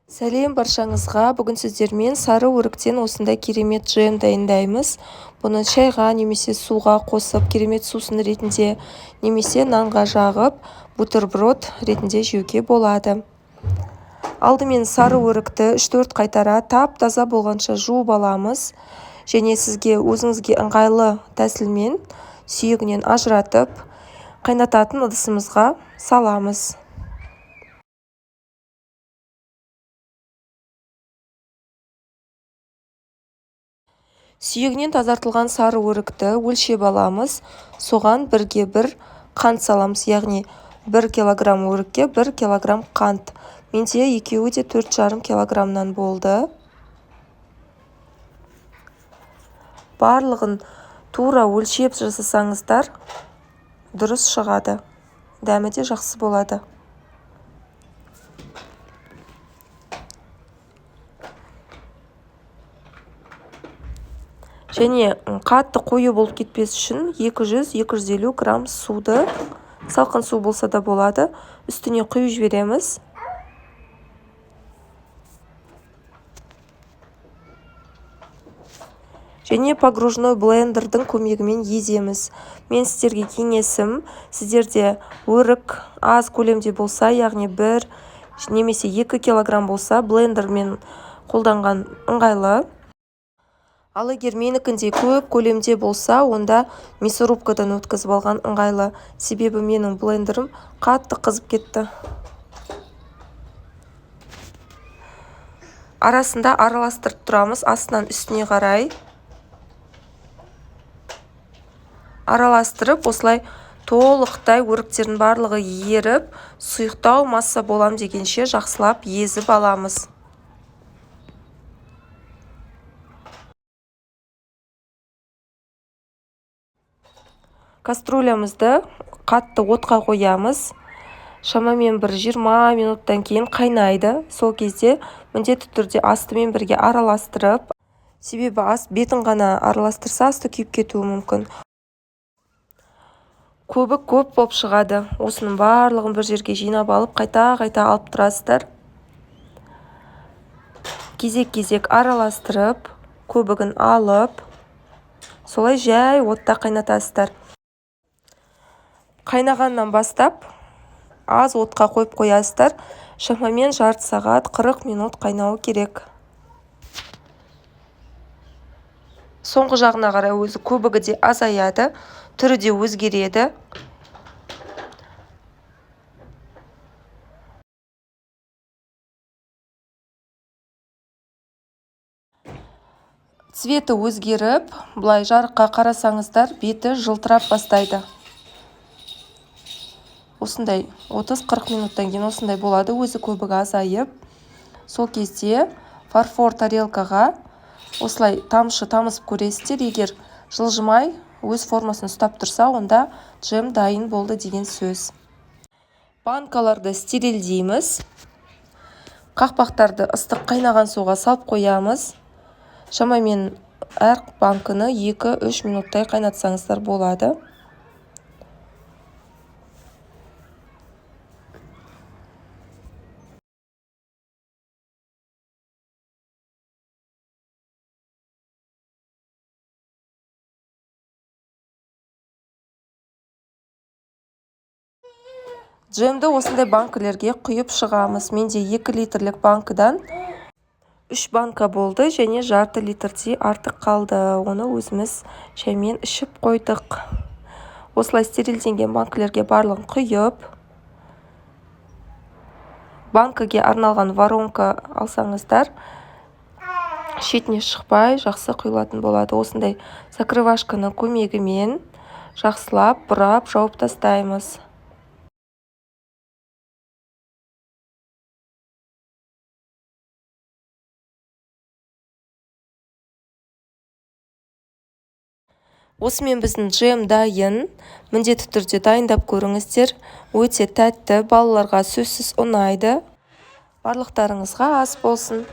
Сәлем баршаңызға. Бүгін сіздермен сары өріктен осындай керемет джем дайындаймыз. Бұны шайға немесе суға қосып, керемет сусын ретінде немесе нанға жағып, бутерброд ретінде жеуге болады. Алдымен сары өрікті 3-4 қайтара тап-таза болғанша жуып аламыз. Және сізге өзіңізге ыңғайлы тәсілмен сүйегінен ажыратып, қайнататын ыдысымызға саламыз. Сүйегінен тазартылған сары өрікті өлшеп аламыз. Соған 1-1 қант саламыз, яғни 1 килограмм өрікке 1 килограмм қант. Менде екеуі де 4,5 килограммнан болды. Барлығын тура өлшеп жасасаңыздар дұрыс шығады. Дәмі де жақсы болады. Және қатты қою болып кетпес үшін 200-250 грамм суды, салқын су болса да болады, үстіне құйып жібереміз. Және погружной блендердің көмегімен еземіз. Мен сіздерге кеңесім, сіздерде өрік аз көлемде болса, яғни 1 немесе 2 килограмм болса, блендермен қолданған ыңғайлы. Ал егер менікіндей көп көлемде болса, онда мясорубкадан өткізіп алған ыңғайлы. Себебі менің блендерім қатты қызып кетті. Арасында араластырып тұрамыз, астынан үстіне қарай. Араластырып, осылай толықтай өріктердің барлығы еріп, сұйықтау масса болам дегенше жақсылап езіп аламыз. Каструлямызды қатты отқа қоямыз. Шамамен 20 минуттан кейін қайнайды. Сол кезде міндетті түрде астымен бірге араластырып, себебі аст бетін ғана араластырса асты күйіп кетуі мүмкін. Көбі көп болып шығады. Осының барлығын бір жерге жинап алып, қайта-қайта алып тұрасыздар. Кезек-кезек араластырып, көбігін алып, солай жай отта қайнатасыздар. Қайнағаннан бастап аз отқа қойып қоясыздар. Шамамен жарты сағат 40 минут қайнауы керек. Соңғы жағына қарай өзі көбігі де азаяды, түрі де өзгереді. Цветі өзгеріп, бұлай жарыққа қарасаңыздар, беті жылтырап бастайды. Осындай 30-40 минуттан кейін осындай болады, өзі көбігі азайып. Сол кезде фарфор тарелкаға осылай тамшып көресіздер. Егер жылжымай өз формасын ұстап тұрса, онда джем дайын болды деген сөз. Банкаларды стерилдейміз. Қақпақтарды ыстық қайнаған суға салып қоямыз. Шамамен әр банкыны 2-3 минуттай қайнатсаңыздар болады. Джемді осындай банкілерге құйып шығамыз. Менде 2 литрлік банкыдан 3 банка болды, және жарты литрдей артық қалды. Оны өзіміз шаймен ішіп қойдық. Осылай стерилденген банкілерге барлығын құйып, банкіге арналған воронка алсаңыздар, шетіне шықпай жақсы құйылатын болады. Осындай закрывашканың көмегімен жақсылап бұрап жауып тастаймыз. Осымен біздің джем дайын. Міндетті түрде дайындап көріңіздер. Өте тәтті, балаларға сөзсіз ұнайды. Барлықтарыңызға ас болсын.